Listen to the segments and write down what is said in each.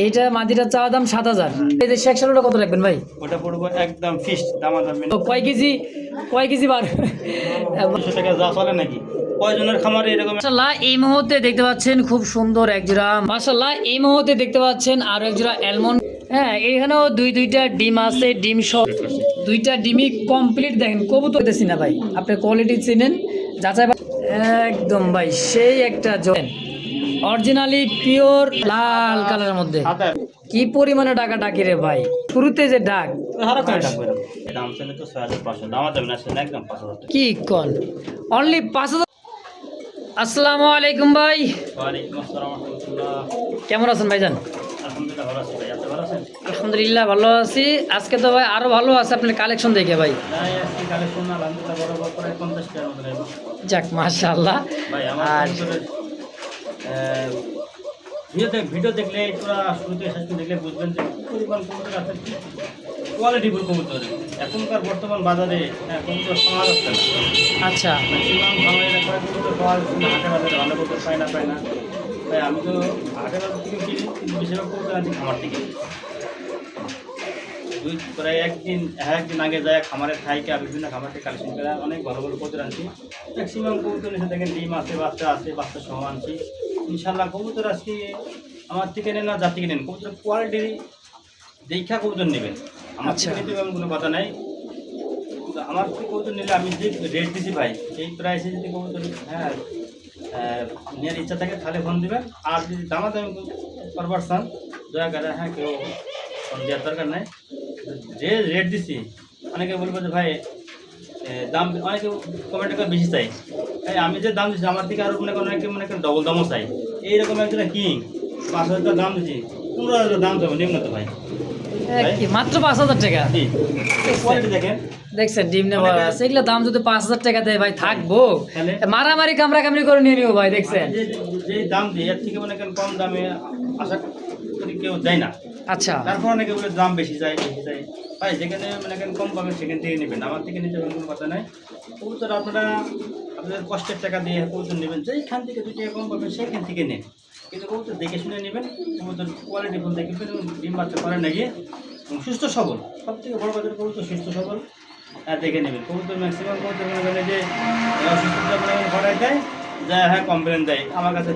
এইটা মাদিটা চাওয়া দাম 7,000। এই যে শেখ সালোটা কত রাখবেন ভাই? ওটা পড়বো একদম ফিক্সড দামাদামি তো কয় কেজি বার? 200 টাকা যা চলে নাকি কয়জনের খামারে এরকম। মাশাআল্লাহ এই মুহূর্তে দেখতে পাচ্ছেন খুব সুন্দর এক জোড়া, মাশাআল্লাহ এই মুহূর্তে দেখতে পাচ্ছেন আরো এক জোড়া অ্যালমন্ড। হ্যাঁ এখানেও দুইটা ডিম আছে, ডিম সহ দুইটা ডিমই কমপ্লিট। দেখেন কবুতর দেখছি না ভাই, আপনি কোয়ালিটি চিনেন যাচাই একদম ভাই সেই একটা অরিজিনালি পিওর লাল কালারের মধ্যে। কি পরিমাণে টাকা ডাকি রে ভাই, শুরুতে যে ডাক দাম ছিল তো 6,500, দামাদামি না ছিল একদম 5,000 কি কল অনলি 5,000। আসসালামু আলাইকুম ভাই। ওয়ালাইকুম আসসালাম ওয়া রাহমাতুল্লাহ। কেমন আছেন ভাইজান? আলহামদুলিল্লাহ ভালো আছি ভাই, আপনি ভালো আছেন? আলহামদুলিল্লাহ ভালো আছি। আজকে তো ভাই আরো ভালো আছে আপনার কালেকশন দেখে ভাই। ভাই আজকে কালেকশন আলহামদুলিল্লাহ বরাবর করে 50 টাকার মতো নেব যাক মাশাআল্লাহ। ভাই। আমার ভিডিও দেখলে পুরো শুরু থেকে শেষ পর্যন্ত দেখলে বুঝবেন যে পরিমাণ কবুতর আছে, কোয়ালিটিফুল কবুতর এখনকার বর্তমান বাজারে কবুতর পাওয়া যাচ্ছে না। আচ্ছা ম্যাক্সিমাম খামারে কবুতর পাওয়া যাচ্ছে না, হাটে বাজারে ভালো কবুতর পায় না তাই আমি তো হাটে বাজার থেকে কিনি, কিন্তু বেশিরভাগ কবুতর আনছি খামার থেকে। প্রায় একদিন আগে যায় খামারের থাইকা বিভিন্ন খামার থেকে কালেকশন করে অনেক ভালো ভালো কবুতর আনছি। ম্যাক্সিমাম কবুতর নিচে দেখেন ডিম আছে, বাচ্চা সহ আনছি। ইনশাল্লাহ কবুতর আজকে আমার থেকে নেন না যার থেকে নেন, কবুতর কোয়ালিটি দেখা কবুতর নেবেন। আমার থেকে নিতে এমন কোনো কথা নাই। আমার থেকে কবুতর নিলে আমি যে রেট দিছি ভাই, এই প্রাইসে যদি কবুতর নেওয়ার ইচ্ছা থাকে তাহলে ফোন দেবেন। আর যদি দামাদামি করবার চান দয়া করে কেউ ফোন দেওয়ার দরকার নাই। যে রেট দিছি অনেকে বলবো যে ভাই দাম, অনেকে কমেন্ট করে বেশি চাই। আমি যে দাম দিচ্ছি আমার থেকে আরও অনেকে ডবল দামও চাই। এইরকম একটা কিং 5,000 দাম দিচ্ছি, 15,000 দাম দেবো নিম্ন তো ভাই, মাত্র 5,000 টাকা। কোয়ালিটি দেখেন, দেখছেন ডিম নেওয়া আছে, এগুলো দাম যদি 5,000 টাকা দেয় ভাই থাকবো মারামারি কামড়াকামড়ি করে নিয়ে নিও ভাই। দেখছেন যে দাম দিই এর থেকে কম দামে আশা করি কেউ দেয় না। আচ্ছা তারপর অনেকে বলে দাম বেশি যায় ভাই, যেখানে কম পাবেন সেখান থেকে নেবেন, আমার থেকে নিতে কোনো কথা নাই। কবুতর আপনাদের কষ্টের টাকা দিয়ে কবুতর নেবেন, যেইখান থেকে 2 টাকা কম পাবেন সেইখান থেকে নেন, কিন্তু কবুতর দেখে শুনে নেবেন। কবুতর কোয়ালিটি ফুল দেখবেন, ডিম বাচ্চা করে নাকি এবং সুস্থ সবল, সব থেকে বড় কথা কবুতর সুস্থ সবল দেখে নেবেন। কবুতর ম্যাক্সিমাম কবুতর মনে করেন যে অসুস্থতা ঘটায় দেয়, যা কমপ্লেন দেয় আমার কাছে,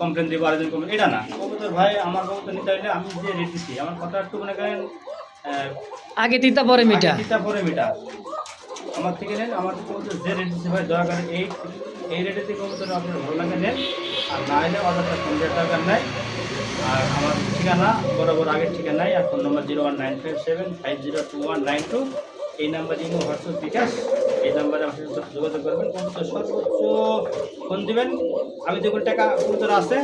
কমপ্লেন দিব আরেকজন কমপ্লেন, এটা না। কবুতর ভাই আমার কবুতর নিতে হলে আমি যে রেট দিচ্ছি আমার কথা একটু মনে করেন আগে তিতা পরে মিঠা আমার থেকে নেন। আমার কবুতর যে রেট দিচ্ছি ভাই দয়া করে এই রেটের থেকে কবুতর আপনার ভালো লাগে নেন, আর না এলে অর্ডারটা ফোন দেওয়ার দরকার নাই। আর আমার ঠিকানা বরাবর আগের ঠিকানায়, আর ফোন নম্বর 01957502192। এই নাম্বার ইমো হোয়াটসঅ্যাপ বিকাশ, এই নাম্বারে আমার সাথে যোগাযোগ করবেন। কবুতর সর্বোচ্চ ফোন দিবেন, আমি দেখুন টাকা কবুতর আছে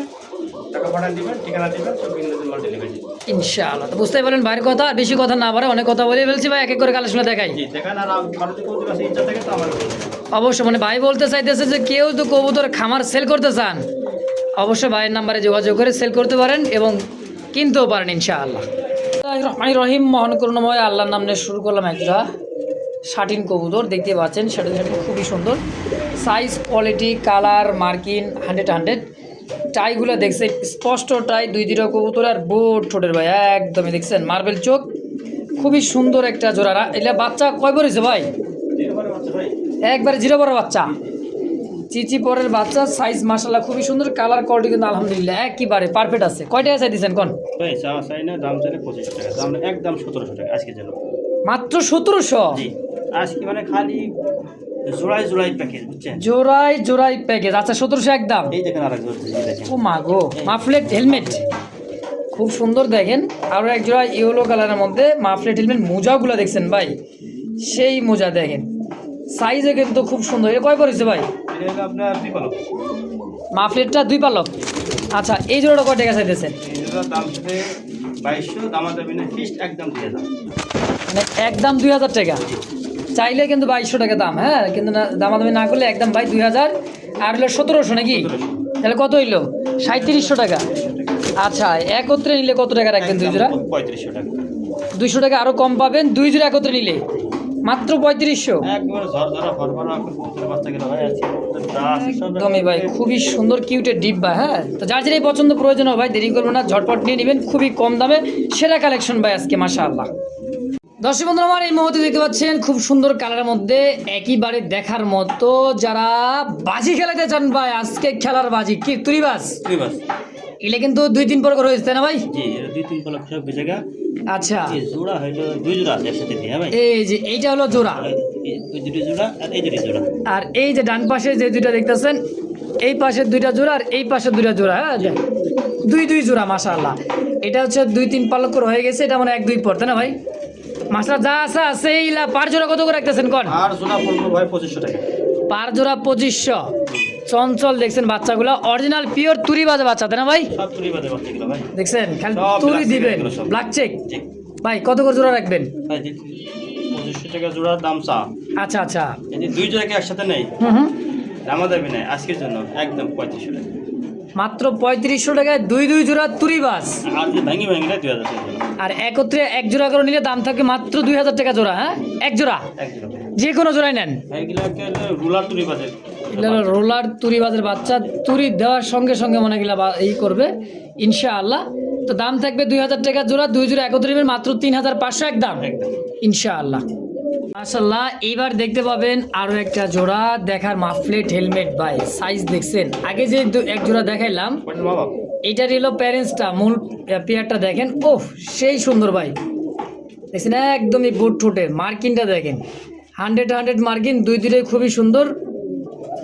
টাকা পাঠিয়ে দিবেন, ঠিকানা দিবেন, সব ইংরেজি মাল ডেলিভারি ইনশাআল্লাহ। তো বুঝতেই পারেন ভাইয়ের কথা, আর বেশি কথা না পারে অনেক কথা বলে ফেলছি ভাই, এক এক করে কালেকশন দেখাই। জি দেখান। আর ভারতে কবুতর আছে ইচ্ছা থাকে তো আমার অবশ্যই ভাই বলতে চাইতেছে যে কেউ তো কবুতর খামার সেল করতে চান, অবশ্যই ভাইয়ের নাম্বারে যোগাযোগ করে সেল করতে পারেন এবং কিনতেও পারেন ইনশাআল্লাহ। রহমানির রহিম, মহান করুণাময় আল্লাহর নাম নিয়ে শুরু করলাম একটা শাটিন কবুতর। দেখতে পাচ্ছেন শাটিন খুবই সুন্দর, সাইজ কোয়ালিটি কালার মার্কিং 100 টাইগুলো দেখছে স্পষ্ট টাই, 2 কবুতর আর বোট ঠোঁটের ভাই একদমই দেখছেন মার্বেল চোখ, খুবই সুন্দর একটা জোড়া। এটা বাচ্চা কয় বড় হয়েছে ভাই? একবারে 0 বড় বাচ্চা, চিচি পরের বাচ্চা, সাইজ মাশাআল্লাহ খুবই সুন্দর, কালার কোয়ালিটি কিন্তু আলহামদুলিল্লাহ একেবারে পারফেক্ট আছে। কয় টাকা চাই দিচ্ছেন কোন? ভাই চাই না, দাম চাইলে 25 টাকা, দাম একদম 1700 টাকা আজকে জন্য, মাত্র 1700। জি আজকে খালি জোড়াই প্যাকেজ, বুঝছেন, জোড়াই প্যাকেজ। আচ্ছা 1700 একদম। এই দেখেন আরেক জোড়া দেখেন, ও মা গো, মাফলেট হেলমেট খুব সুন্দর দেখেন। আরও এক জোড়া ইয়েলো কালারের মধ্যে মাফলেট হেলমেট, মোজাগুলো দেখছেন ভাই সেই মোজা দেখেন, সাইজে কিন্তু খুব সুন্দর। এটা কয় পড়েছে ভাই? আপনার 2 পালক মাফলেটটা 2 পালক। আচ্ছা এই জোড়াটা কয় টাকা চাইতেছেন? এই জোড়ার দাম সাথে 2200, দামাদামি না, ফিক্সড একদম 2000, মানে একদম 2000 টাকা, চাইলে কিন্তু 2200 টাকা দাম। হ্যাঁ কিন্তু দামাদামি না করলে একদম ভাই 2000, আর হলো 1700 নাকি? তাহলে কত হইলো? 3700 টাকা। আচ্ছা একত্রে নিলে কত টাকা রাখবেন? 2 জোড়া 3500 টাকা, 200 টাকা আরও কম পাবেন 2 জোড়া একত্রে নিলে। মাত্র 3500। একবারে ঝরঝরা ফরফরা কবুতরের বাচ্চা গেল ভাই, আজকে কবুতরের দাস সব একদমই ভাই, খুবই সুন্দর কিউটের ডিব্বা। হ্যাঁ, তো যার যেটাই পছন্দ প্রয়োজন হবে ভাই দেরি করবেন না, ঝটপট নিয়ে নেবেন, খুবই কম দামে সেরা কালেকশন ভাই আজকে মাশাআল্লাহ। দর্শক বন্ধুরা আমার এই মুহূর্তে দেখতে পাচ্ছেন খুব সুন্দর কালারের মধ্যে একেবারে দেখার মতো, যারা বাজি খেলাতে চান ভাই আজকে খেলার বাজি কি তুরিবাস, বাস। এলে কিন্তু 2-3 প্রকার হয়েছে তাই না ভাই? জি, এর 2-3 পলক সব জায়গা। আচ্ছা, এই জোড়া হইলো 2 জোড়া আছে একসাথে দিয়ে ভাই। এই যে এইটা হলো জোড়া, ওই দুটো জোড়া আর এই দুটো জোড়া। আর এই যে ডান পাশে যে দুইটা দেখতেছেন এই পাশের 2টা জোড়া আর এই পাশের 2টা জোড়া। হ্যাঁ, 2 জোড়া মাশাআল্লাহ। এটা হচ্ছে 2-3 পালক করে হয়ে গেছে, এটা মানে 1-2 পড়তে না ভাই মাছটা যা আছে আছে। এইলা পার জোড়া কত করে রাখতেছেন কোন? আর জোড়া পড়লো ভাই 2500 টাকা। পার জোড়া 2500। চঞ্চল দেখছেন বাচ্চাগুলো, অরিজিনাল পিওর তুরি বাজে বাচ্চা তাই না ভাই? সব তুলি বাদে বাচ্চাগুলো ভাই। দেখছেন খালি সব তুরি black check দিবেন, এগুলো সব। Black check. জি ভাই কত করে জোড়া রাখবেন? ভাই, 2500 টাকা জোড়া দাম চা। আচ্ছা আচ্ছা, যদি 2 জোড়াকে একসাথে নেই হুম, দামা দাবি নাই আজকের জন্য একদম 3500 টাকা। মাত্র 3500 টাকায় 2 জোড়া তুরি বাস। আর যদি ভাঙি ভাঙিটা 2000 টাকা জোড়া। আর একত্রে 1 জোড়া করে নিলে দাম থাকে মাত্র 2000 টাকা জোড়া। হ্যাঁ, 1 জোড়া এক জোড়া ভাই। যে কোনো জোড়াই নেন। এগুলাকে রুলার তুলি বাদে। এগুলো হলো রোলার তুরি বাজের বাচ্চা, তুরি দেওয়ার সঙ্গে সঙ্গে মনে গেলা এই করবে ইনশাআল্লাহ। তো দাম থাকবে 2000 টাকা জোড়া, 2 জোড়া একত্রে নেবেন মাত্র 3500 একদম একদম ইনশাআল্লাহ। মাশাআল্লাহ, এইবার দেখতে পাবেন আরো একটা জোড়া দেখার মাফলেট হেলমেট ভাই, সাইজ দেখছেন। আগে যে এক জোড়া দেখাইলাম কোনটা বাবা? এইটার হলো প্যারেন্টসটা, মূল পেয়ারটা দেখেন, ওহ সেই সুন্দর ভাই, দেখছেন একদমই বুট ঠোঁটের মার্কিনটা দেখেন, 100 মার্কিন, 2 খুবই সুন্দর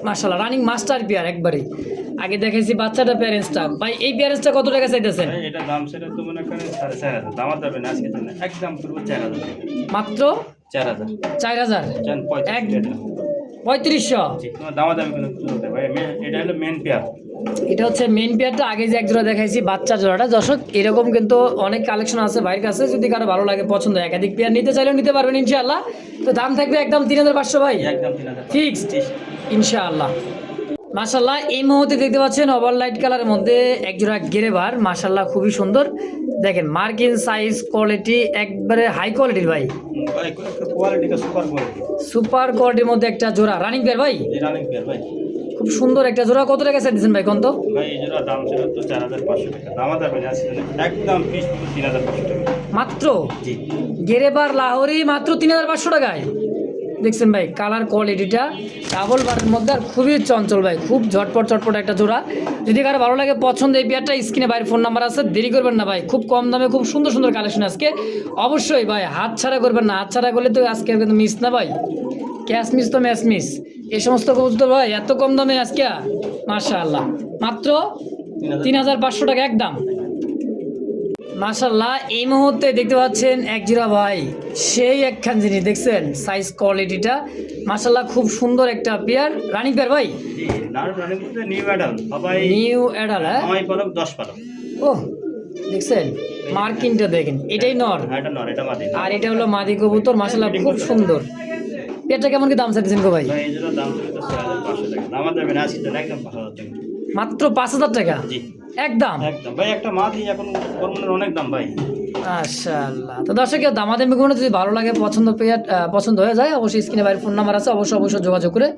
মাশাআল্লাহ। রানিং মাস্টার পেয়ার একবারে। আগে দেখেছি বাচ্চাটা প্যারেন্টসটা ভাই, এই প্যারেন্টসটা কত টাকা চাইতেছেন? ভাই, এটা দাম সেটা তো মনে করেন 4500, দাম দাবি না আজকের জন্য একদম করব 4000 টাকা। মাত্র 4000 4000। জান 3500 টাকা। 3500। জি, কোনো দাম দাবি কোনো কিছু হতে ভাই। এটা হলো মেন পেয়ার। এটা হচ্ছে মেন পেয়ারটা। আগে যে এক জোড়া দেখাইছি বাচ্চা জোড়াটা, দর্শক এরকম কিন্তু অনেক কালেকশন আছে ভাইয়ের কাছে, যদি কারো ভালো লাগে পছন্দ একাধিক পেয়ার নিতে চাইলেও নিতে পারবেন ইনশাআল্লাহ। তো দাম থাকবে একদম 3500 ভাই, একদম 3000 ফিক্সড ইনশাআল্লাহ। মাশাআল্লাহ, এই মুহূর্তে দেখতে পাচ্ছেন ওভার লাইট কালারের মধ্যে এক জোড়া গেরেবার, মাশাআল্লাহ খুবই সুন্দর। দেখেন মার্কিন, সাইজ, কোয়ালিটি একবারে হাই কোয়ালিটির ভাই, ভাই কোয়ালিটিটা সুপার কোয়ালিটি। সুপার কোয়ালিটির মধ্যে একটা জোড়া রানিং পেয়ার ভাই, এই রানিং পেয়ার ভাই। খুব সুন্দর একটা জোড়া। কত টাকা চাইছেন ভাই কোন তো? ভাই এই জোড়া দাম ছিল তো 4500 টাকা, দাম দাবি না আজকের জন্য একদম ফিক্স 3500 টাকা মাত্র জি। গেরেবার লাহোরি মাত্র 3500 টাকায়। দেখছেন ভাই কালার কোয়ালিটিটা ডাবল বারের মধ্যে, আর খুবই চঞ্চল ভাই, খুব ঝটপট একটা জোড়া। যদি কারো ভালো লাগে পছন্দ এই পেয়ারটা, স্ক্রিনে ভাইয়ের ফোন নাম্বার আছে, দেরি করবেন না ভাই, খুব কম দামে খুব সুন্দর কালেকশন আজকে। অবশ্যই ভাই হাত ছাড়া করবেন না, হাত ছাড়া করলে তো আজকে কিন্তু মিস না ভাই, ক্যাশ মিস তো ম্যাচ মিস। এই সমস্ত কবুতর ভাই এত কম দামে আজকে মাশাআল্লাহ মাত্র 3500 টাকা একদম। মাশাআল্লাহ, এই মুহূর্তে দেখতে পাচ্ছেন এক জোড়া ভাই, সেই একখান জিনিস দেখছেন, সাইজ কোয়ালিটিটা মাশাআল্লাহ খুব সুন্দর একটা পেয়ার, রানিং পেয়ার ভাই। জি, নার রানিং করতে নিউ অ্যাডাল সবাই নিউ অ্যাডাল। হ্যাঁ, আমায় পালক 10 পালক। ও দেখছেন মার্কিনটা দেখেন, এটাই নর হ্যাঁ, এটা নর, এটা মাদি। আর এটা হলো মাদি কবুতর, মাশাআল্লাহ খুব সুন্দর। পেয়ারটা কেমন কি দাম চাইছেন গো ভাই? ভাই এই জোড়া দাম ছিল তো 6500 টাকা, দাম দাবি না আজকের জন্য একদম 5000 টাকা মাত্র 5000 টাকা জি। একদম। একদম ভাই, একটা মাদি এখন হরমোনের অনেক দাম ভাই। মাশাআল্লাহ। তো দর্শক দামাদামি কোনো যদি ভালো লাগে পছন্দ হয়ে যায়, অবশ্যই স্ক্রিনে বাইরের ফোন নাম্বার আছে, অবশ্যই যোগাযোগ করে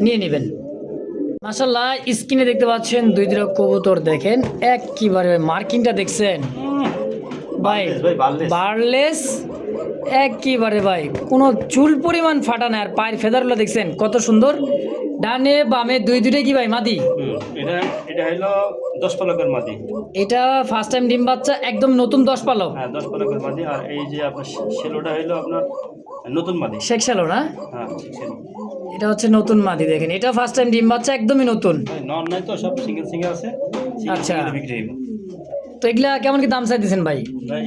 নিয়ে নেবেন। মাশাআল্লাহ, স্ক্রিনে দেখতে পাচ্ছেন 2 জোড়া কবুতর, দেখেন একবারে মার্কিংটা দেখছেন ভাই, ভাই বাড়লে বারলেস একবারে ভাই, কোনো চুল পরিমাণ ফাটা না। আর পায়ের ফেদারগুলো দেখছেন কত সুন্দর, ডানে বামে 2 কি ভাই মাদি? এটা এটা হলো 10 পালকের মাদি। এটা ফার্স্ট টাইম ডিম বাচ্চা, একদম নতুন 10 পালক। হ্যাঁ, 10 পালকের মাদি। আর এই যে আপনার শেলোটা হলো আপনার নতুন মাদি। শেখ শ্যালো না? হ্যাঁ, শেলো। এটা হচ্ছে নতুন মাদি, দেখেন এটা ফার্স্ট টাইম ডিম বাচ্চা, একদমই নতুন। ভাই নর নাই তো, সব সিঙ্গেল আছে। আচ্ছা। বিক্রি হইব। তো এগুলা কেমন কি দাম চাইতেছেন ভাই? ভাই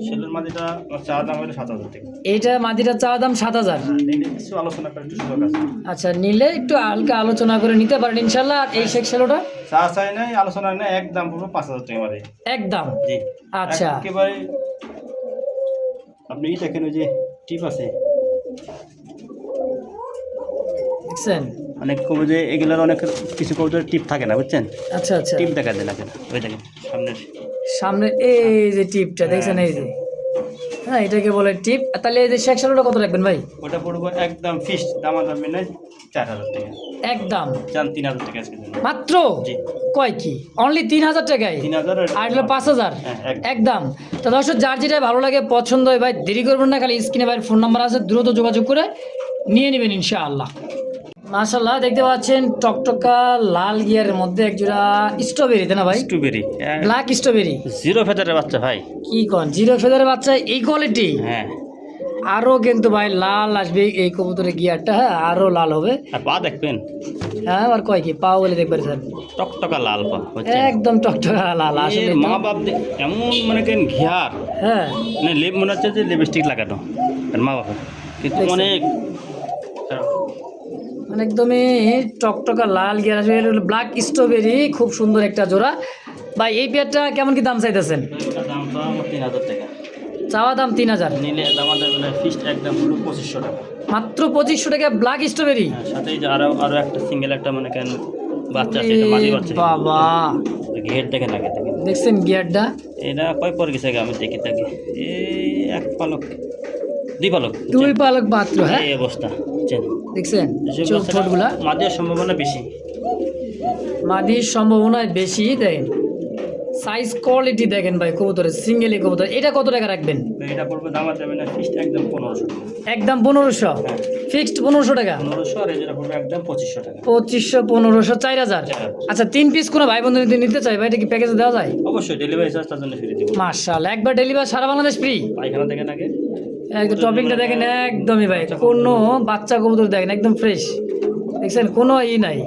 শেলোর মাদিটা আমার চা দাম হলো 7000 টাকা। এইটা মাদিটার চাওয়া দাম 7000। নিলে কিছু আলোচনা করে একটু সুযোগ আছে। আচ্ছা, নিলে একটু হালকা আলোচনা করে নিতে পারেন ইনশাল্লাহ। আর এই শেখ শ্যালোটা চা চাই নাই, আলোচনা নাই, একদম পুরো 5000 টাকা মাদি একদম। জি। আচ্ছা, একেবারে আপনি দেখেন ওই যে টিপ আছে, দেখছেন অনেক কবুতর এগুলোর অনেক কিছু কবুতর টিপ থাকে না, বুঝছেন? আচ্ছা আচ্ছা, টিপ দেখা যায় না কেন, ওই দেখেন সামনের। সামনে এই যে টিপটা দেখছেন, এই যে হ্যাঁ এটাকে বলে টিপ। তাহলে এই যে শেখ সালোটা কত রাখবেন ভাই? ওটা পড়বো একদম ফিক্সড, দামাদামি নাই, 4000 টাকা। একদম জান 3000 টাকা আজকে জন্য। মাত্র জি। কয় কি অনলি 3000 টাকায় 3000 আর হলো 5000 হ্যাঁ, একদম। তো দর্শক যার যেটা ভালো লাগে পছন্দ হয় ভাই দেরি করবেন না, খালি স্ক্রিনে ভাই ফোন নাম্বার আছে, দ্রুত যোগাযোগ করে নিয়ে নেবেন ইনশাআল্লাহ। মাশাআল্লাহ দেখতে পাচ্ছেন টকটকা লাল গিয়ারের মধ্যে একজোড়া স্ট্রবেরি, তাই না ভাই? স্ট্রবেরি ব্ল্যাক স্ট্রবেরি, জিরো ফেদারের বাচ্চা ভাই। কি কোন জিরো ফেদারের বাচ্চা এই কোয়ালিটি? হ্যাঁ, আরও কিন্তু ভাই লাল আসবে এই কবুতরের গিয়ারটা, হ্যাঁ আরও লাল হবে। আর পা দেখবেন, হ্যাঁ আর কয় কি পাও বলে দেখবেন স্যার, টকটকা লাল পা হচ্ছে একদম টকটকা লাল আসলে মা বাপ এমন মানে কেন ঘিয়ার, হ্যাঁ মানে লেপ মনে হচ্ছে যে লিপস্টিক লাগানো আর মা বাবা, কিন্তু দেখছেন? অনেক মানে একদমই টকটকা লাল গিয়ার আসবে, এটা হলো ব্ল্যাক স্ট্রবেরি, খুব সুন্দর একটা জোড়া। ভাই এই পেয়ারটা কেমন কি দাম চাইতেছেন? এটার দাম তো আমার 3000 টাকা, চাওয়া দাম 3000, নিলে আমাদের মানে ফিক্সড একদম পুরো 2500 টাকা। মাত্র 2500 টাকা ব্ল্যাক স্ট্রবেরি। হ্যাঁ, সাথে এই যে আরো একটা সিঙ্গেল একটা মানে কেন বাচ্চা আছে, এটা মাঝি বাচ্চা, বাবা ঘের দেখে লাগে থাকে। দেখছেন গিয়ারটা? এটা কয় পর গেছে আমি দেখি থাকি, এই এক পালক দুই পালক, দুই পালক মাত্র, হ্যাঁ এই অবস্থা বুঝছেন? দেখছেন এসব চোখ বাচ্চারা ঠোঁটগুলা, মাঝের সম্ভাবনা বেশি। মাদির সম্ভাবনা বেশি। দেখেন সাইজ কোয়ালিটি দেখেন ভাই কবুতরের, সিঙ্গেলি কবুতর। এটা কত টাকা রাখবেন? এটা পড়বে দাম যাবে না ফিক্সড একদম 1500 টাকা। একদম 1500, ফিক্সড 1500 টাকা। 1500 আর এটা পড়বে একদম 2500 টাকা। 2500 1500 4000। আচ্ছা 3 পিস কোনো ভাই বন্ধু যদি নিতে চাই ভাই এটা কি প্যাকেজে দেওয়া যায়? অবশ্যই ডেলিভারি চার্জ তার জন্য ফ্রি দিব। মাশাআল্লাহ, একবার ডেলিভারি সারা বাংলাদেশ ফ্রি। পায়খানা দেখেন আগে, একদম টপিংটা দেখেন একদমই ভাই, কোনো বাচ্চা কবুতর দেখেন একদম ফ্রেশ, দেখছেন কোনো ই নাই,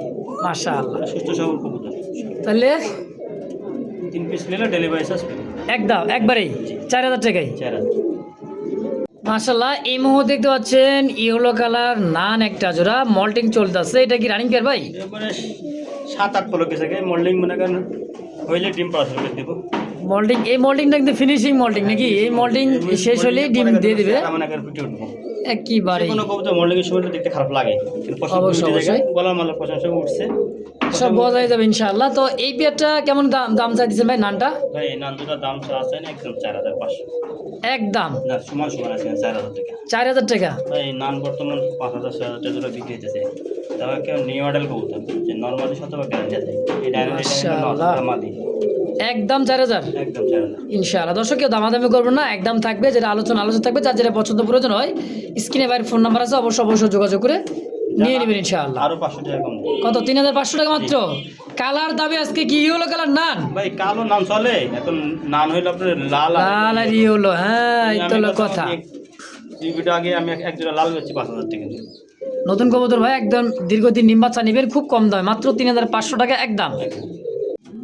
মাশাআল্লাহ। সুস্থ সবল কবুতর। তাহলে 3 পিস নিলে ডেলিভারি চার্জ ফ্রি। একদম একবারেই 4000 টাকায়। 4000। মাশাআল্লাহ এই মুহূর্তে দেখতে পাচ্ছেন ইয়েলো কালার নান একটা জোড়া মল্টিং চলতেছে, এটা কি রানিং পেয়ার ভাই? এবারে 7-8 পলক গেছে মোল্ডিং মনে করেন হইলে ডিম পাস করে দেব। মল্টিং, এই মল্টিংটা কিন্তু ফিনিশিং মল্টিং নাকি? এই মল্টিং শেষ হলেই ডিম দিয়ে দিবে মনে করেন ফুটে উঠবো একবারে। কোনো কবুতর মোল্ডিং এর সময় দেখতে খারাপ লাগে, কিন্তু পছন্দ অবশ্যই, উঠে যায়, অবশ্যই। গলার মালা পছন্দ উঠছে, সব বোঝাই যাবে ইনশাআল্লাহ। তো এই পেয়ারটা কেমন দাম চাইতেছেন ভাই নানটা? ভাই এই নান দুটার দাম আছে না একদম 4500। একদম না সমান সমান আছে 4000 টাকা। 4000 টাকা। ভাই এই নান বর্তমান 5000-6000 টাকা জোড়া বিক্রি হইতেছে। তবে কেউ নিউ মডেল কবুতর যে নরমালি শতভাগ গ্যারান্টি আছে, এই মাশাআল্লাহ। ডাইনামিক একদম 4000 একদম 4000। ইনশাআল্লাহ। দর্শক কেউ দামাদামি করবেন না, একদম থাকবে, যেটা আলোচনা থাকবে, যার যেটা পছন্দ প্রয়োজন হয় স্ক্রিনে বাইরের ফোন নাম্বার আছে, অবশ্যই যোগাযোগ করে নিয়ে নেবেন ইনশাআল্লাহ। আরো 500 টাকা কম দেব। কত? 3500 টাকা মাত্র। কালার দাবি আজকে কি হলো কালার নান? ভাই কালো নান চলে, এখন নান হইলো আপনার লাল লাল আর ই হলো, হ্যাঁ এই তো হলো কথা। এই ভিডিও আগে আমি এক জোড়া লাল বেচছি 5000 টাকা দিয়ে। নতুন কবুতর ভাই একদম দীর্ঘদিন নিম বাচ্চা নেবেন খুব কম দামে, মাত্র 3500 টাকা একদম।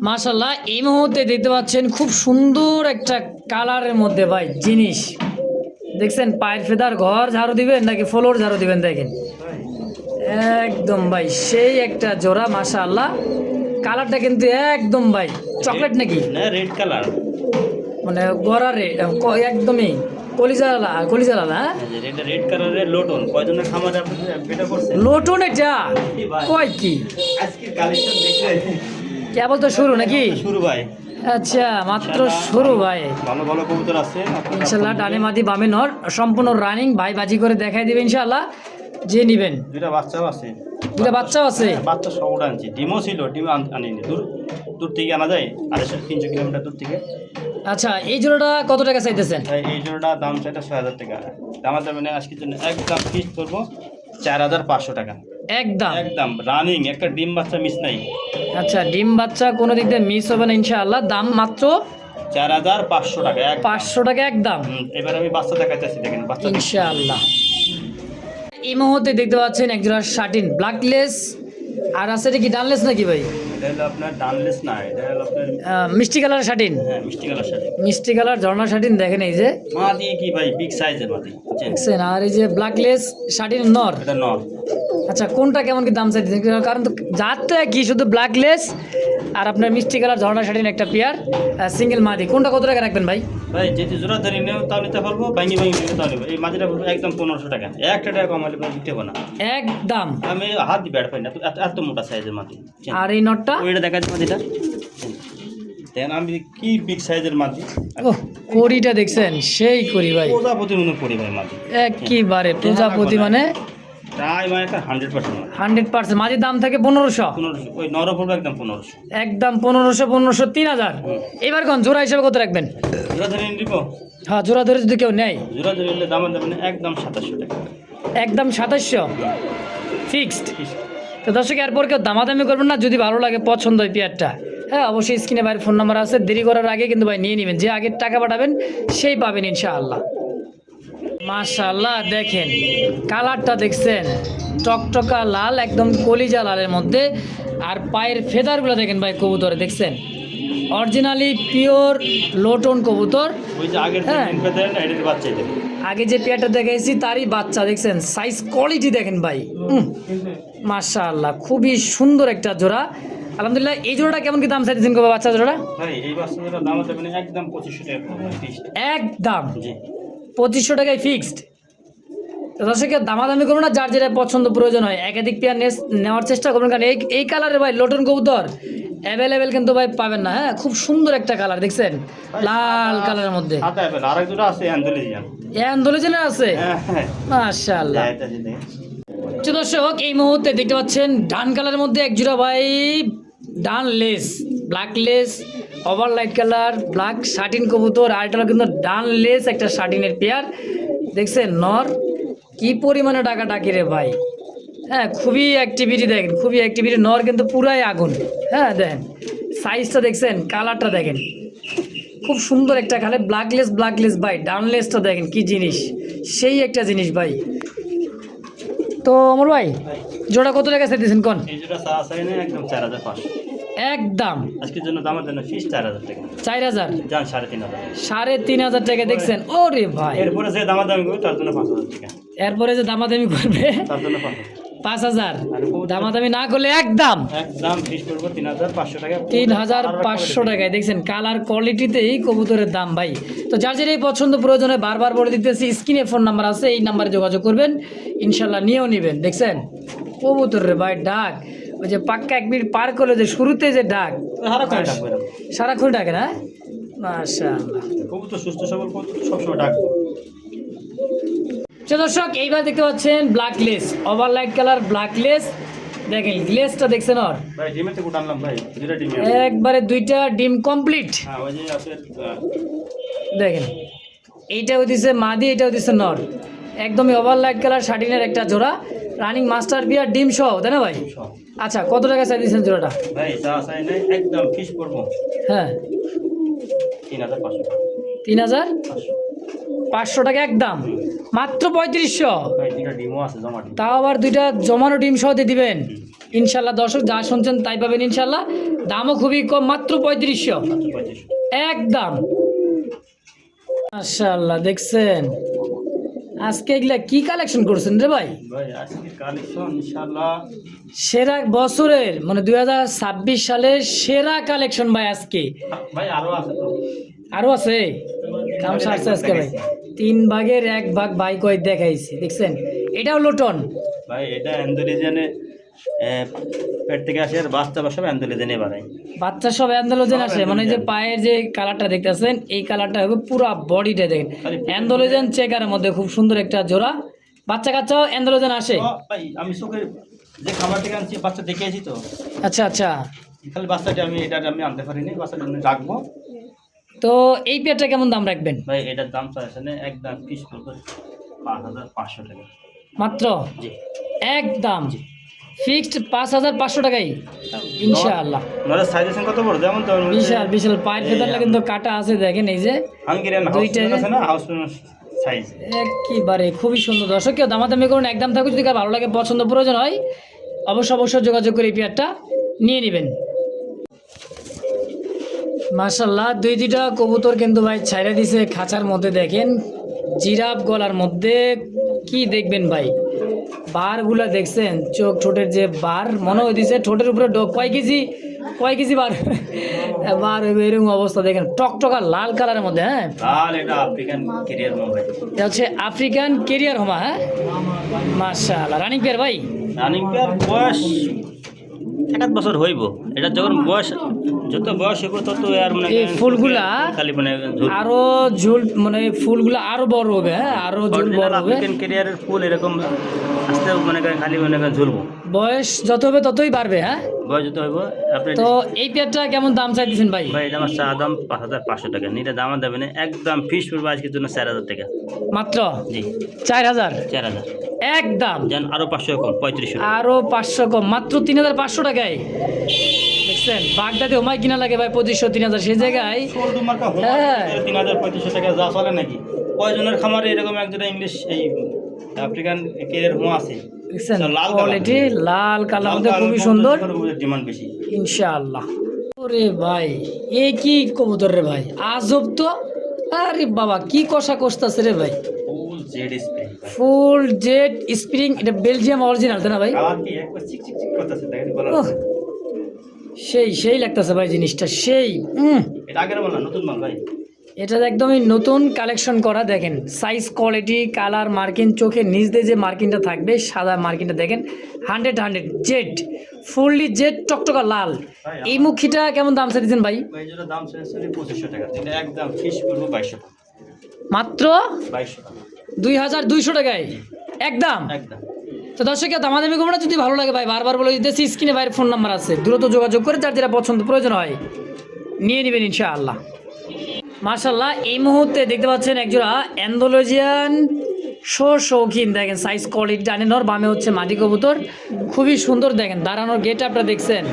মাশাআল্লাহ এই মুহূর্তে দেখতে পাচ্ছেন খুব সুন্দর একটা কালারের মধ্যে ভাই জিনিস, দেখছেন পায়ের ফেদার ঘর ঝাড়ু দিবেন নাকি ফ্লোর ঝাড়ু দিবেন, দেখেন একদম ভাই সেই একটা জোড়া। মাশাআল্লাহ কালারটা কিন্তু একদম ভাই চকলেট নাকি না রেড কালার, মানে গড়ারে একদমই কলিজা লাল, হ্যাঁ এটা রেড কালারের লোটন। কয়জনের খামারে আপনি বেটা করছেন? লোটন এটা কয় কি? আজকের কালেকশন দেখলে কেবল তো শুরু নাকি? শুরু ভাই, আচ্ছা মাত্র শুরু ভাই। ভালো ভালো কবুতর আছে ইনশাল্লাহ ডানে মাদি বামে নর, সম্পূর্ণ রানিং ভাই বাজি করে দেখাই দিবে ইনশাল্লাহ, যে নিবেন। দুইটা বাচ্চাও আছে, দুটা বাচ্চাও আছে। বাচ্চা সব আনছি, ডিমও ছিল, ডিম আনিনি, দূর থেকে আনা যায় 250-300 কিলোমিটার দূর থেকে। আচ্ছা এই জোড়াটা কত টাকা চাইতেছেন? তাই এই জোড়াটা দাম চাইটা 6000 টাকা। দামার দামে নেই আজকের জন্য একদম ফিক্স করবো 4500 টাকা একদম একদম রানিং, একটা ডিম বাচ্চা মিস নাই। আচ্ছা ডিম বাচ্চা কোনো দিক দিয়ে মিস হবে না ইনশাআল্লাহ, দাম মাত্র 4500 টাকা 500 টাকা একদম। এবার আমি বাচ্চা দেখাইতেছি, দেখেন বাচ্চা ইনশাআল্লাহ এই মুহূর্তে দেখতে পাচ্ছেন একজোড়া শাটিন ব্ল্যাকলেস, আর আছে এটা কি ডানলেস নাকি ভাই? এটা হলো আপনার ডানলেস না, এটা হলো আপনার মিষ্টি কালার শাটিন, হ্যাঁ মিষ্টি কালার সাথে মিষ্টি কালার ঝর্ণা শাটিন, দেখেন এই যে মাদি কি ভাই বিগ সাইজের মাদি বুঝছেন? দেখছেন। আর এই যে ব্ল্যাকলেস শাটিন নর, এটা নর। আচ্ছা কোনটা কেমন কি দাম চাইতেছেন? কারণ তো যাতে কি শুধু ব্ল্যাকলেস আর আপনার মিষ্টি কালার ঝর্ণা শাটিন একটা পেয়ার সিঙ্গেল মাদি, কোনটা কত টাকা রাখবেন ভাই? ভাই যেটি জোড়া ধরে নেও তাও নিতে পারবো, ভাঙি নিতে তাও নেবো। এই মাদিটা বলবো একদম 1500 টাকা, 1 টাকা কমালে দিতে হবে না একদম। আমি হাত দিয়ে ব্যাট পাই না, এত মোটা সাইজের মাদি। আর এই নটটা ওইটা দেখা যায় মাদিটা দেখেন আমি কি বিগ সাইজের মাদি, ও কড়িটা দেখছেন সেই করি ভাই, প্রজাপতির মতো করি ভাই মাদি, একেবারে প্রজাপতি মানে তাই মানে একটা 100% 100%। মাঝের দাম থাকে 1500, 1500, ওই নর পড়বে একদম 1500। একদম 1500, 1500, 3000। এবার কোন জোড়া হিসাবে কত রাখবেন? জোড়া ধরে নিব, হ্যাঁ জোড়া ধরে যদি কেউ নেয়, জোড়া ধরে নিলে দাম দেবেন একদম 2700 টাকা, একদম 2700 ফিক্সড। তো দর্শক এরপর কেউ দামাদামি করবেন না, যদি ভালো লাগে পছন্দ হয় পেয়ারটা, হ্যাঁ অবশ্যই স্ক্রিনে বাইরের ফোন নাম্বার আছে, দেরি করার আগে কিন্তু ভাই নিয়ে নেবেন, যে আগের টাকা পাঠাবেন সেই পাবেন ইনশাআল্লাহ। মাশাআল্লাহ দেখেন কালারটা দেখছেন, টকটকা লাল, একদম কলিজা লালের মধ্যে। আর পায়ের ফেদারগুলো দেখেন ভাই কবুতরে দেখছেন, অরিজিনালি পিওর লোটন কবুতর। ওই যে আগের হ্যাঁ। এটার বাচ্চা দেবে, আগে যে পেয়ারটা দেখাইছি তারই বাচ্চা দেখছেন, সাইজ কোয়ালিটি দেখেন ভাই, মাশাআল্লাহ খুবই সুন্দর একটা জোড়া। আলহামদুলিল্লাহ। এই জোড়াটা কেমন কি দাম চাইছেন কবে বাচ্চা জোড়া? ভাই এই বাচ্চাটার দাম দেবেন একদম 2500 টাকা ফিক্সড, একদম জি 2500 টাকায় ফিক্সড। তো দর্শক দামাদামি করুন না, যার যেটা পছন্দ প্রয়োজন হয় একাধিক পেয়ার নেওয়ার চেষ্টা করবেন, কারণ এই কালারের ভাই লোটন কবুতর অ্যাভেলেবেল কিন্তু ভাই পাবেন না। হ্যাঁ খুব সুন্দর একটা কালার দেখছেন, লাল কালারের মধ্যে। আটা অ্যাপেল আরেক দুটো আছে অ্যান্ডোলিজিয়ান, অ্যান্ডোলজিনের আছে, মাশাআল্লাহ। তো দর্শক এই মুহূর্তে দেখতে পাচ্ছেন ডান কালারের মধ্যে এক জোড়া ভাই, dun lace, black lace, over light colour, black satin কবুতর। আর এটা হলো কিন্তু ডান লেস একটা শার্টিনের পেয়ার দেখছেন, নর কি পরিমাণে টাকা ডাকি রে ভাই। হ্যাঁ খুবই অ্যাক্টিভিটি দেখেন, খুবই অ্যাক্টিভিটি, নর কিন্তু পুরাই আগুন। হ্যাঁ দেখেন সাইজটা দেখছেন, কালারটা দেখেন, খুব সুন্দর একটা কালার, ব্ল্যাক লেস ভাই। ডান লেসটা দেখেন কি জিনিস, সেই একটা জিনিস ভাই। তো অমর ভাই জোড়া কত টাকা চাইতেছেন কোন? এই জোড়া চা চাই না একদম 4500, একদম আজকের জন্য দামের জন্য ফিক্স 4000 টাকা, 4000, যান 3500, 3500 টাকা দেখছেন। ওরে ভাই এরপরে যে দামাদামি করবে তার জন্য 5000 টাকা, এরপরে যে দামাদামি করবে তার জন্য 5000, আর দামাদামি না করলে একদম একদম ফিক্স করবো 3500 টাকা, 3500 টাকায় দেখছেন। কালার কোয়ালিটিতেই কবুতরের দাম ভাই। তো যার যেটা এই পছন্দ প্রয়োজনে বারবার বলে দিতেছি, স্ক্রিনে ফোন নাম্বার আছে, এই নাম্বারে যোগাযোগ করবেন, ইনশাল্লাহ নিয়েও নেবেন। দেখছেন কবুতরের ভাই ডাক, ওই যে পাক্কা 1 মিনিট পার করলে যে শুরুতে যে ডাক, সারাক্ষণ ডাকবো এরকম। সারাক্ষণ ডাকে না, মাশাআল্লাহ। কবুতর সুস্থ সবল কবুতর সবসময় ডাকবো। তো দর্শক এইবার দেখতে পাচ্ছেন black lace, over light colour black less, দেখেন লেসটা দেখছেন ওর, ভাই ডিমের থেকে আনলাম ভাই, দুইটা ডিম, একবারে দুইটা ডিম কমপ্লিট। হ্যাঁ ওই যে আছে দেখেন এইটা হইতেছে মাদি, এটা হইতেছে নর, একদমই ওভার লাইট কালার শার্টিনের একটা জোড়া, রানিং মাস্টার বিয়ার ডিম সহ, তাই না ভাই? সব। আচ্ছা কত টাকা চাই দিয়েছেন জোড়াটা? ভাই চা চাই না একদম ফিক্স করবো হ্যাঁ 3500 টাকা, 3500 টাকা একদম, মাত্র 3500। ভাই দুইটা ডিমও আছে জমা ডিম, তাও আবার দুইটা জমানো ডিম সহ দিয়ে দিবেন ইনশাল্লাহ। দর্শক যা শুনছেন তাই পাবেন ইনশাল্লাহ, দামও খুবই কম, মাত্র 3500 মাত্র 3500। একদম। মাশাআল্লাহ দেখছেন আজকে এগুলা কি কালেকশন করছেন রে ভাই? ভাই আজকে কালেকশন ইনশাআল্লাহ সেরা বছরের মানে 2026 সালের সেরা কালেকশন ভাই আজকে। ভাই আরো আছে তো, আরো আছে কাম সারছে আজকে ভাই, 3 ভাগের 1 ভাগ ভাই কয় দেখাইছি দেখছেন। এটাও লোটন ভাই, এটা অ্যান্ডোলিজিয়ানে পেট থেকে আসে, আর বাচ্চা সব অ্যান্ডোলিজিয়ানে বাড়ায়, বাচ্চা সব অ্যান্ডোলোজেন আসে, মানে যে পায়ের যে কালারটা দেখতেছেন এই কালারটা হবে, পুরো বডিটা দেখেন অ্যান্ডোলোজেন চেকারের মধ্যে, খুব সুন্দর একটা জোড়া। বাচ্চা কাচ্চাও অ্যান্ডোলোজেন আসে। ভাই আমি চোখের যে খাবার থেকে আনছি বাচ্চা দেখেছি তো, আচ্ছা আচ্ছা। খালি বাচ্চাটা আমি আনতে পারিনি, বাচ্চাটা আমি রাখবো। তো এই পেয়ারটা কেমন দাম রাখবেন? ভাই এটার দাম চাইছে না একদম ফিক্স করবো 5500 টাকা, মাত্র জি একদম ফিক্সড 5500 টাকাই ইনশাআল্লাহ। নরের সাইজেশন কত বড় যেমন তো বিশাল বিশাল পায়ের ফেদারটা কিন্তু কাটা আছে দেখেন, এই যে হাঙ্গেরিয়ান দুইটা হাউস আছে না, হাউস সাইজ একেবারে খুবই সুন্দর। দর্শক কেউ দামাদামি করুন, একদম থাকুক, যদি কার ভালো লাগে পছন্দ প্রয়োজন হয় অবশ্যই যোগাযোগ করে এই পেয়ারটা নিয়ে নেবেন। মাশাআল্লাহ দুইটা কবুতর কিন্তু ভাই ছাইরা দিছে খাঁচার মধ্যে, দেখেন জিরাফ গলার মধ্যে, কি দেখবেন ভাই বারগুলা দেখছেন, চোখ ঠোঁটের যে বার মনে হইতেছে ঠোঁটের উপরে কয় কেজি বার বার হইবে, এরকম অবস্থা দেখেন, টকটকা লাল কালারের মধ্যে। হ্যাঁ লাল, এটা আফ্রিকান ক্যারিয়ার মোবাইল, এটা হচ্ছে আফ্রিকান কেরিয়ার হোমা। হ্যাঁ মাশাআল্লাহ রানিং পেয়ার ভাই, রানিং পেয়ার বয়স এক বছর হইব। এটা যখন বয়স, যত বয়স হইব তত আর মানে এই ফুলগুলা খালি মানে আরো ঝুল মানে ফুলগুলা আরো বড় হবে, হ্যাঁ আরো ঝুল বড় হবে। আফ্রিকান ক্যারিয়ারের ফুল এরকম আস্তে মানে খালি মানে ঝুলবো। বয়স যত হবে ততই বাড়বে, হ্যাঁ। বয়স যত হইব আপনি। তো এই পেয়ারটা কেমন দাম চাইতেছেন ভাই? ভাই এটা আমার চা দাম 5,500 টাকা, নিটা দাম দেবে না, একদম ফিস পড়বে আজকের জন্য 4,000 টাকা মাত্র। জি 4,000 4,000 একদম। যেন আরো 500 কম 3500 টাকা। আরো 500 কম, মাত্র 3,500 টাকায়। দেখছেন বাগদাতে ওমায় কিনা লাগে ভাই 2500 3,000, সেই জায়গায় সোল্ডু মার্কা হ্যাঁ 3,000 3500 টাকা যা চলে নাকি? কয়জনের খামারে এরকম একজোড়া ইংলিশ এই আফ্রিকান কেরিয়ার হোয়া আছে? দেখছেন লাল কোয়ালিটি, লাল কালার মধ্যে খুবই সুন্দর ডিমান্ড বেশি ইনশাআল্লাহ। ওরে ভাই এ কি কবুতর রে ভাই, আজব তো। আরে বাবা কি কষা কষতাছে রে ভাই, full jade spray. Full jade spring. এটা বেলজিয়াম অরিজিনাল তাই না ভাই? কালার কি একবার চিক চিক চিক করতেছে, দেখেন বলা ওহ, সেই সেই লাগতেছে ভাই জিনিসটা, সেই এটা আগের মাল না, নতুন মাল ভাই। এটা একদমই নতুন কালেকশন করা। দেখেন সাইজ, কোয়ালিটি, কালার, মার্কিন, চোখের নিচ দিয়ে যে মার্কিনটা থাকবে সাদা মার্কিনটা দেখেন 100 জেড, ফুললি জেড টকটকা লাল। এই মুখিটা কেমন দাম চাইছেন ভাই? ভাই যেটা দাম ছিল 2500 টাকা, এটা একদম ফিস করবো 2200 টাকা। মাত্র 2200 টাকা 2,200 টাকায় একদম। একদম। তো দর্শক দামাদামি করবো না, যদি ভালো লাগে ভাই বারবার বলে দিতেছি, স্ক্রিনে ভাইয়ের ফোন নাম্বার আছে, দ্রুত যোগাযোগ করে যার যেটা পছন্দ প্রয়োজন হয় নিয়ে নেবেন ইনশাআল্লাহ। মাশাআল্লাহ এই মুহূর্তে দেখতে পাচ্ছেন একজোড়া অ্যান্ডালুজিয়ান শৌখিন। দেখেন সাইজ, কোয়ালিটি, ডানে নর বামে হচ্ছে মাটি কবুতর, খুবই সুন্দর। দেখেন দাঁড়ানোর গেট আপটা দেখছেন,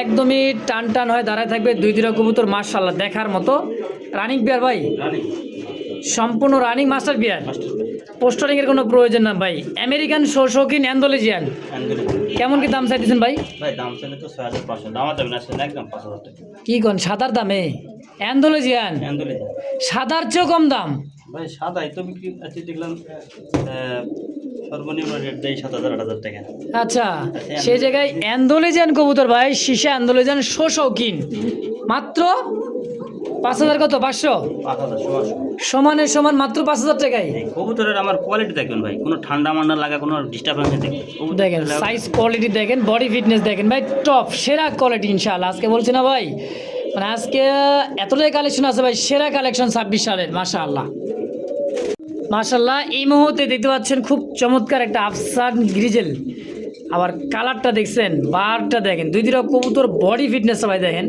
একদমই টান টান হয়ে দাঁড়ায় থাকবে দুইটা কবুতর, মাশাআল্লাহ দেখার মতো। রানিং বিয়ার ভাই, রানি সম্পূর্ণ রানিং মাস্টার বিয়ার, মাস্টার পোস্টারিং এর কোনো প্রয়োজন না ভাই। আমেরিকান শৌখিন অ্যান্ডালুজিয়ান কেমন কি দাম চাইতেছেন ভাই? ভাই দাম ছিল তো 6,500, দাম দেবেন আসলে একদম 5,000 টাকা। কি কোন সাদার দামে অ্যান্ডালুজিয়ান? অ্যান্ডোলিজা সাদার চেয়েও কম দাম ভাই, সাদাই তো বিক্রি আছে দেখলাম, সর্বনিম্ন রেট দেয় 7,000-8,000 টাকা। আচ্ছা, সেই জায়গায় অ্যান্ডালুজিয়ান কবুতর ভাই, শীষে অ্যান্ডালুজিয়ান শৌখিন মাত্র 5,000 কত 500 5,000 সমানে সমান মাত্র 5,000 টাকায়। এই কবুতরের আমার কোয়ালিটি দেখবেন ভাই, কোনো ঠান্ডা মান্ডা লাগা কোনো ডিস্টার্বেন্স নেই দেখবেন। দেখেন সাইজ, কোয়ালিটি দেখেন, বডি ফিটনেস দেখেন ভাই, টপ সেরা কোয়ালিটি ইনশাআল্লাহ। আজকে বলছি না ভাই, মানে আজকে এতটাই কালেকশন আছে ভাই, সেরা কালেকশন 26 সালের মাশাআল্লাহ। মাশাআল্লাহ এই মুহূর্তে দেখতে পাচ্ছেন খুব চমৎকার একটা আফসান গ্রিজেল, আবার কালারটা দেখছেন, বারটা দেখেন, দুইটা কবুতর বডি ফিটনেস ভাই দেখেন।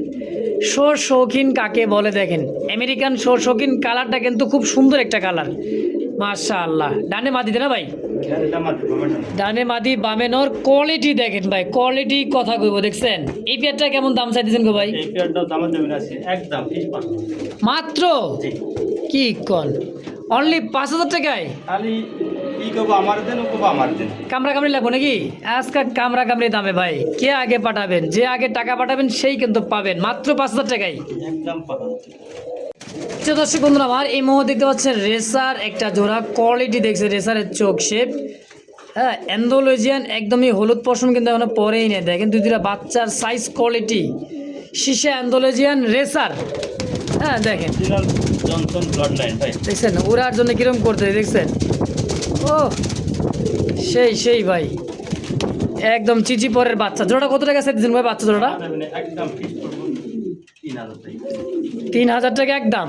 শৌখিন কাকে বলে দেখেন, আমেরিকান শৌখিন কালারটা কিন্তু খুব সুন্দর একটা কালার মাশাআল্লাহ। ডানে মাদিতে না ভাই, ডানে মাদি বামে নর, কোয়ালিটি দেখেন ভাই, কোয়ালিটি কথা কইব। দেখছেন এই পেয়ারটা কেমন দাম চাইতেছেন গো ভাই? এই পেয়ারটাও দাম দেবেন আছে একদম 5,000 মাত্র কি কন, অনলি 5,000 টাকায়। খালি ই কব আমার দেন, ও কব আমার দেন, কামড়া কামড়ি লাগবো নাকি? আজকে কামড়া কামড়ি দামে ভাই, কে আগে পাঠাবেন, যে আগে টাকা পাঠাবেন সেই কিন্তু পাবেন মাত্র 5,000 টাকায় একদম 5,000। দর্শক বন্ধুরা আমার এই মুহূর্তে দেখতে পাচ্ছেন রেসার একটা জোড়া, কোয়ালিটি দেখছে রেসারের চোখ শেপ, হ্যাঁ অ্যান্ডালুজিয়ান একদমই হলুদ পশম কিন্তু এখনো পরেই নেই। দেখেন দুইটা বাচ্চার সাইজ, কোয়ালিটি, শীষে অ্যান্ডালুজিয়ান রেসার, হ্যাঁ দেখেন জনসন ব্লাড লাইন ভাই, দেখছেন ওরার জন্য কিরম করতে দেখছেন, ও সেই সেই ভাই একদম চিচি পরের বাচ্চা। জোড়াটা কত টাকা চাইতেছেন ভাই বাচ্চা জোড়াটা? একদম ফিক্স করব 3,000 টাকা। 3,000 টাকা একদম।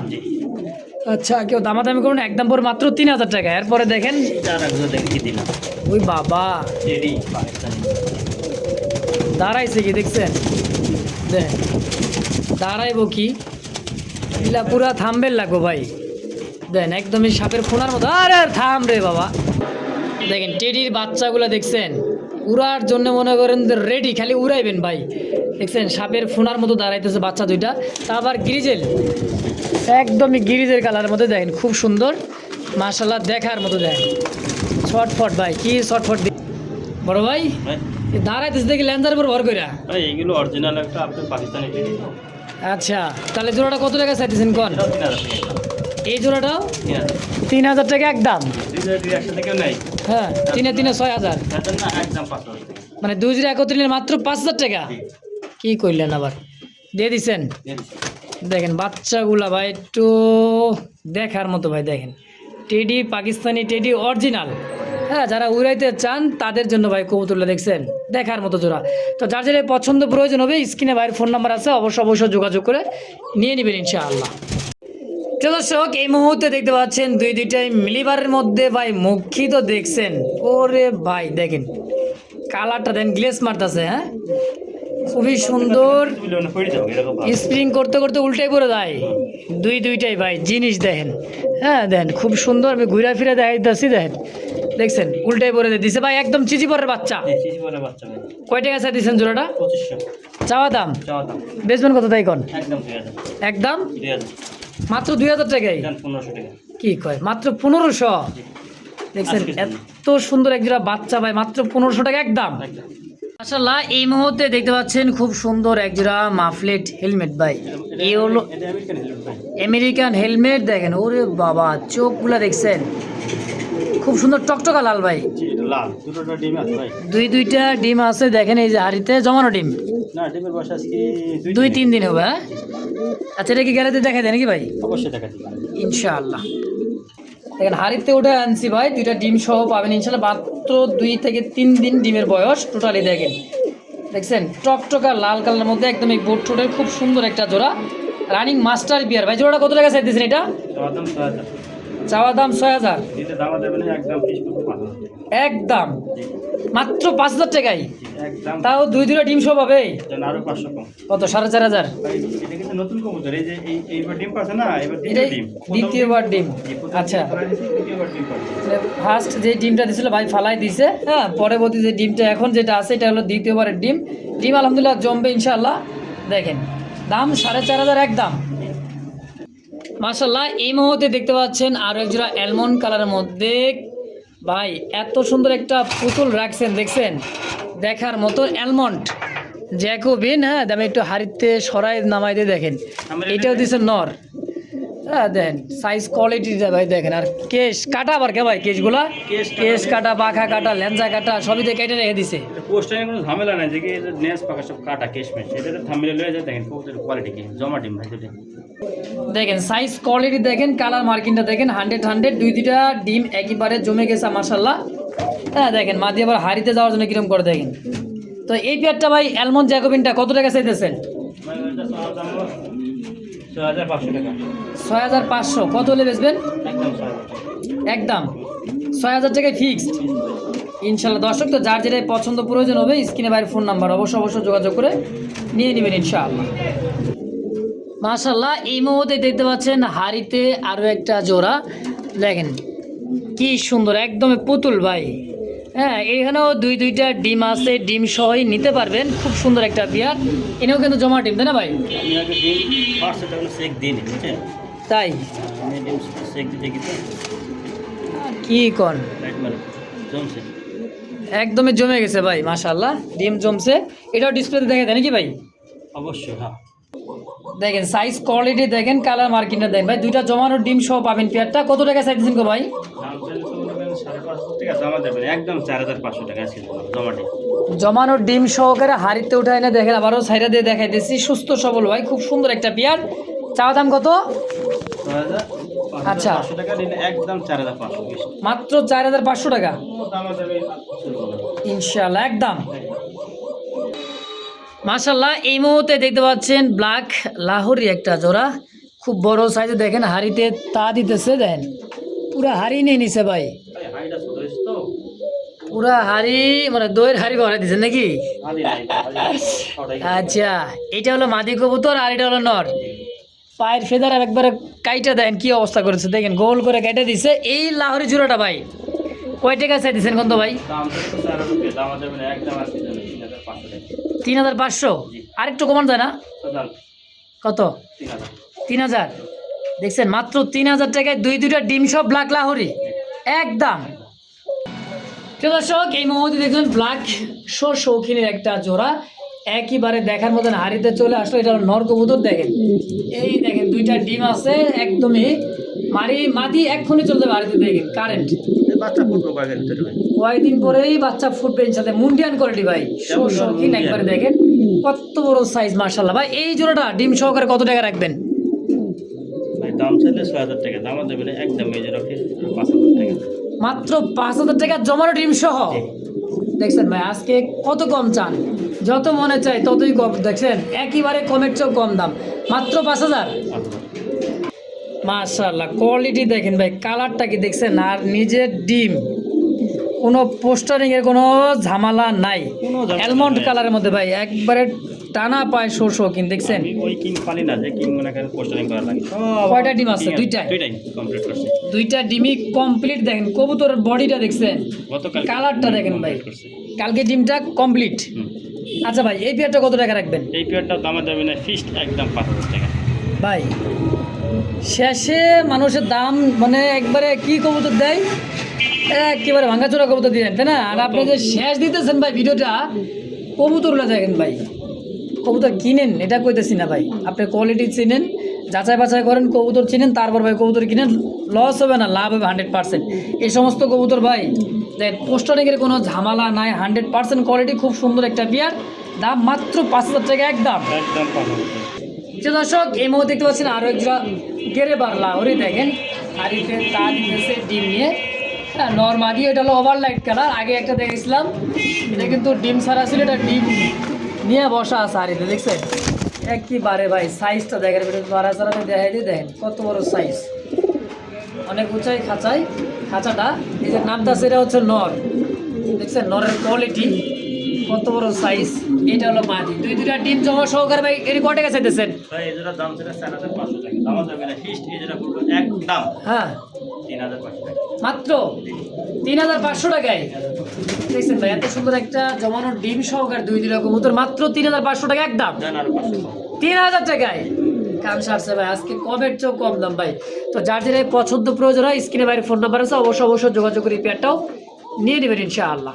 আচ্ছা কেউ দামাদামি করুন, একদম পরে মাত্র 3,000 টাকা। এরপরে দেখেন চার একজন দেখি দিলাম, ওই বাবা টেডি পাকিস্তানি দাঁড়াইছে কি দেখছেন, দেখ দাঁড়াইবো কি, এগুলা পুরা থামবেল লাগবো ভাই। দেন একদমই সাপের খোনার মতো, আরে থাম রে বাবা। দেখেন টেডির বাচ্চাগুলো দেখছেন, উড়ার জন্য মনে করেন রেডি, খালি উড়াইবেন ভাই। দেখছেন সাপের ফোনার মতো দাঁড়াইতেছে বাচ্চা দুইটা, তা আবার গ্রিজেল, একদমই গ্রিজের কালারের মধ্যে দেখেন, খুব সুন্দর মাশাআল্লাহ দেখার মতো। দেখেন ছটফট ভাই, কি ছটফট বড় ভাই, দাঁড়াইতেছে দেখি ল্যান্সার উপর ভর কইরা ভাই, এগুলো অরিজিনাল একটা আপনার পাকিস্তানি টেডি। আচ্ছা তাহলে জোড়াটা কত টাকা চাইতেছেন কোন? 3,000 টাকা। এই জোড়াটাও 3,000 টাকা একদম। একসাথে কেউ নাই, হ্যাঁ 3 6,000, না একদম 5,000 টাকা। মানে দুই জোড়া একত্রে নিলে মাত্র 5,000 টাকা। কি করলেন আবার, দিয়ে দিছেন। দেখেন বাচ্চাগুলা ভাই একটু দেখার মতো ভাই, দেখেন টেডি পাকিস্তানি টেডি অরিজিনাল, হ্যাঁ, যারা উড়াইতে চান তাদের জন্য ভাই কবুতরটা দেখছেন দেখার মতো জোড়া। তো যার যেটা পছন্দ প্রয়োজন হবে স্ক্রিনে ভাইয়ের ফোন নাম্বার আছে, অবশ্যই যোগাযোগ করে নিয়ে নেবেন ইনশাআল্লাহ। তো দর্শক এই মুহূর্তে দেখতে পাচ্ছেন দুইটাই মিলিবারের মধ্যে ভাই মুখী তো দেখছেন, ওরে ভাই দেখেন কালারটা দেন গ্লেস মারতেছে, হ্যাঁ খুবই সুন্দর। স্প্রিং করতে করতে উল্টাই পড়ে যায় দুইটাই ভাই জিনিস দেখেন, হ্যাঁ দেন খুব সুন্দর। আমি ঘুরা ফিরে দেখাইতেছি দেখেন, দেখছেন উল্টাই পড়ে দিছে ভাই, একদম চিচি পরের বাচ্চা। কয় টাকা চাই দিচ্ছেন জোড়াটা? 2500 চাওয়া দাম, বেচবেন কত তাই কোন? একদম মাত্র 2000 টাকাই। 1500 টাকা কি কয় মাত্র 1500? দেখছেন এত সুন্দর এক জোড়া বাচ্চা ভাই, মাত্র 1500 টাকা একদম। মাশাআল্লাহ এই মুহূর্তে দেখতে পাচ্ছেন খুব সুন্দর এক জোড়া মাফলেট হেলমেট ভাই, এই হলো আমেরিকান হেলমেট। দেখেন ওরে বাবা চোখগুলা দেখছেন খুব সুন্দর টকটকা লাল ভাই, দুইটা ডিম আছে দেখেন এই যে হাড়িতে জমানো ডিম। না ডিমের বয়স আজকে 2-3 দিন হবে। হ্যাঁ আচ্ছা, এটা কি গ্যালারিতে দেখা দেয় নাকি ভাই? অবশ্যই দেখা দিবেন ইনশাআল্লাহ। দেখেন হাড়িতে উঠে আনছি ভাই, 2টা ডিম সহ পাবেন ইনশাআল্লাহ। মাত্র 2 থেকে 3 দিন ডিমের বয়স টোটালি। দেখেন দেখছেন টকটকা লাল কালারের মধ্যে একদম এই বোট ঠোঁটের খুব সুন্দর একটা জোড়া রানিং মাস্টার বিয়ার ভাই। জোড়াটা কত টাকা চাইতেছেন এটা? চাওয়া দাম 6000, একদম মাত্র 5000 টাকায়। তাও 2টা ডিম সহ পাবে। কত? 4500। দ্বিতীয়বার ডিম। আচ্ছা ফার্স্ট যে ডিমটা দিছিল ভাই ফালাই দিছে, হ্যাঁ পরবর্তী যে ডিমটা এখন যেটা আছে এটা হলো দ্বিতীয়বারের ডিম। ডিম আলহামদুলিল্লাহ জমবে ইনশাআল্লাহ। দেখেন দাম 4500 একদম। মাশাআল্লাহ এই মুহূর্তে দেখতে পাচ্ছেন আরও এক জোড়া অ্যালমন্ড কালারের মধ্যে ভাই এত সুন্দর একটা পুতুল রাখছেন, দেখছেন দেখার মতো অ্যালমন্ড জ্যাকোবিন। হ্যাঁ দামে একটু হাড়িতে সরাই নামাই দিয়ে দেখেন, এটাও দিচ্ছে নর। হ্যাঁ দেখেন সাইজ কোয়ালিটি ভাই দেখেন। আর কেশ কাটা আবার কে ভাই, কেশগুলা কেশ কাটা, পাখা কাটা, লেঞ্জা কাটা সবই দিয়ে কেটে রেখে দিছে। পোস্টারে কোনো ঝামেলা নাই যে কি নেস পাখা সব কাটা কেশমেশ, এটা থাম্বনেলে লয়ে যায়। দেখেন কোয়ালিটি কি জমা ডিম ভাই দুটো দেখেন সাইজ কোয়ালিটি দেখেন, কালার মার্কিংটা দেখেন 100 দুইটা ডিম একেবারে জমে গেছে মাশাআল্লাহ। হ্যাঁ দেখেন মাদি আবার হাড়িতে যাওয়ার জন্য কিরকম করে দেখেন। তো এই পেয়ারটা ভাই অ্যালমন্ড জ্যাকোবিনটা কত টাকা চাইতেছেন? 6500। কত হলে বেচবেন? একদম 6000 টাকায় ফিক্সড ইনশাআল্লাহ। দর্শক তো যার যেটাই পছন্দ প্রয়োজন হবে স্ক্রিনে বাইরের ফোন নাম্বার অবশ্যই যোগাযোগ করে নিয়ে নেবেন ইনশাআল্লাহ। মাশাআল্লাহ এই মুহূর্তে দেখতে পাচ্ছেন হাড়িতে আরও একটা জোড়া, দেখেন কি সুন্দর একদম পুতুল ভাই। হ্যাঁ এখানেও দুইটা ডিম আছে, ডিম সহই নিতে পারবেন। খুব সুন্দর একটা বিয়ার, এনেও কিন্তু জমা ডিম তাই না ভাই? তাই কি কন একদমই জমে গেছে ভাই মাশাআল্লাহ, ডিম জমছে। এটাও ডিসপ্লেতে দেখা যায় নাকি ভাই? অবশ্যই হ্যাঁ। দেখেন সাইজ কোয়ালিটি দেখেন, কালার মার্কিংটা দেখেন ভাই, দুইটা জমানো ডিম সহ পাবেন। পেয়ারটা কত টাকা চাইতেছেন গো ভাই? জমানো ডিম সহকারে হাড়িতে উঠায় না দেখেন, আবারও সাইডা দিয়ে দেখাইতেছি। সুস্থ সবল ভাই, খুব সুন্দর একটা পেয়ার। চাওয়া দাম কত? আচ্ছা মাত্র 4500 টাকা ইনশাআল্লাহ একদম। মাশাআল্লাহ এই মুহূর্তে দেখতে পাচ্ছেন ব্ল্যাক লাহোরি একটা জোড়া, খুব বড় সাইজে দেখেন হাড়িতে তা দিতেছে। দেখেন পুরা হাড়ি নিয়ে নিছে ভাই, পুরা হাড়ি মানে দইয়ের হাড়ি ভরা দিছে নাকি? আচ্ছা এটা হলো মাদি কবুতর আর এটা হলো নর। পায়ের ফেদার আর একবারে কাইটা দেন কি অবস্থা করেছে দেখেন, গোল করে কেটে দিছে। এই লাহোরি জোড়াটা ভাই কয় টাকা চাই দিচ্ছেন কত ভাই? 3500। আরেকটু কমান যায় না? কত? 3000। দেখছেন মাত্র 3000 টাকায় দুইটা ডিম সব ব্ল্যাক লাহোরি একদম। প্রিয় দর্শক এই মুহূর্তে দেখলেন ব্ল্যাক শৌখিনের একটা জোড়া, একইবারে দেখার মতন হাড়িতে চলে আসলো। এটা হলো নর কবুতর। দেখেন এই দেখেন দুইটা ডিম আছে একদমই মাদি এক্ষুনি চলতে পারে। হাড়িতে দেখেন কারেন্ট কয়েকদিন পরেই বাচ্চা ফুটবে ইনশাআল্লাহ। মুন্ডিয়ান কোয়ালিটি ভাই, শৌখিন একবারে দেখেন কত বড় সাইজ মাশাআল্লাহ ভাই। এই জোড়াটা ডিম সহকারে কত টাকা রাখবেন? ভাই দাম চাইলে 6,000 টাকা, দাম দেবেন একদম এই যে রাখি 5,000 টাকা। মাত্র 5,000 টাকা জমানো ডিম সহ। দেখছেন ভাই আজকে কত কম চান, যত মনে চাই ততই কম। দেখছেন একেবারে কমের চেয়েও কম দাম, মাত্র 5,000। মাশাআল্লাহ কোয়ালিটি দেখেন ভাই, কালারটা কি দেখছেন, আর নিজের ডিম, কোনো পোস্টারিং এর কোনো ঝামেলা নাই, কোনো ঝামেলা অ্যালমন্ড নাই। কালারের মধ্যে ভাই একবারে টানা পায় শো শো কিন দেখছেন। আমি ওই কিং পালি না যে কিং মনে করেন পোস্টারিং করা লাগে। কয়টা ডিম আছে? দুইটাই কমপ্লিট করছি। দুইটা ডিমই কমপ্লিট। দেখেন কবুতরের বডিটা দেখছেন, গতকাল কালারটা দেখেন ভাই, complete করছি। কালকে ডিমটা কমপ্লিট। আচ্ছা ভাই এই পেয়ারটা কত টাকা রাখবেন? এই পেয়ারটা দামে দেবেন ফিক্সড একদম 5,000 টাকা। ভাই শেষে মানুষের দাম মানে একবারে কি কবুতর দেয়, একেবারে ভাঙাচোরা কবুতর দিয়ে দেন, তাই না? আর আপনি যে শেষ দিতেছেন ভাই ভিডিওটা, কবুতরগুলো দেখেন ভাই, কবুতর কিনেন এটা কইতেছি না ভাই, আপনি কোয়ালিটি চিনেন, যাচাই বাছাই করেন, কবুতর চিনেন, তারপর ভাই কবুতর কিনেন, লস হবে না, লাভ হবে 100%। এই সমস্ত কবুতর ভাই দেখ পোস্টারিংয়ের কোনো ঝামেলা নাই, 100% কোয়ালিটি, খুব সুন্দর একটা পেয়ার, দাম মাত্র 5,000 টাকা একদম। একদম 5,000 টাকা। যে দর্শক এই মুহূর্তে দেখতে পাচ্ছেন আরও একটা গেরে বারলা ওরে দেখেন, আর এতে তা দিতেছে ডিম নিয়ে, হ্যাঁ নর্মালি এটা হলো ওভারলাইট কালার, আগে একটা দেখেছিলাম, এটা কিন্তু ডিম ছাড়া ছিল, এটা ডিম নিয়ে বসা আছে আর এতে দেখছেন একেবারে ভাই সাইজটা দেখেন, বাড়া ছাড়াতে দেখাই দিয়ে দেখেন কত বড় সাইজ, অনেক উঁচাই খাঁচাই, খাঁচাটা এই যে নামটা সেটা হচ্ছে নর, দেখছেন নরের কোয়ালিটি কত বড় সাইজ। এটা হলো মাদি, দুইটা ডিম জমা সহকারে ভাই এর কয় টাকা চাইতেছেন? ভাই এই জোড়ার দাম ছিল 4,500 টাকা, দাম দেবেন ফিক্সড এই জোড়া পুরো একদম হ্যাঁ 3,500 টাকা। মাত্র 3,500 টাকায়। দেখছেন ভাই এত সুন্দর একটা জমানোর ডিম সহকারে দুইটা কবুতর মাত্র 3,500 টাকা একদম, দেন আর 500 টাকা। 3,000 টাকায় কাম সারছে ভাই, আজকে কমের চেয়েও কম দাম ভাই। তো যার যেটা পছন্দ প্রয়োজন হয় স্ক্রিনে বাইরে ফোন নাম্বার আছে, অবশ্যই যোগাযোগ করে এই পেয়ারটাও নিয়ে নেবেন ইনশাআল্লাহ।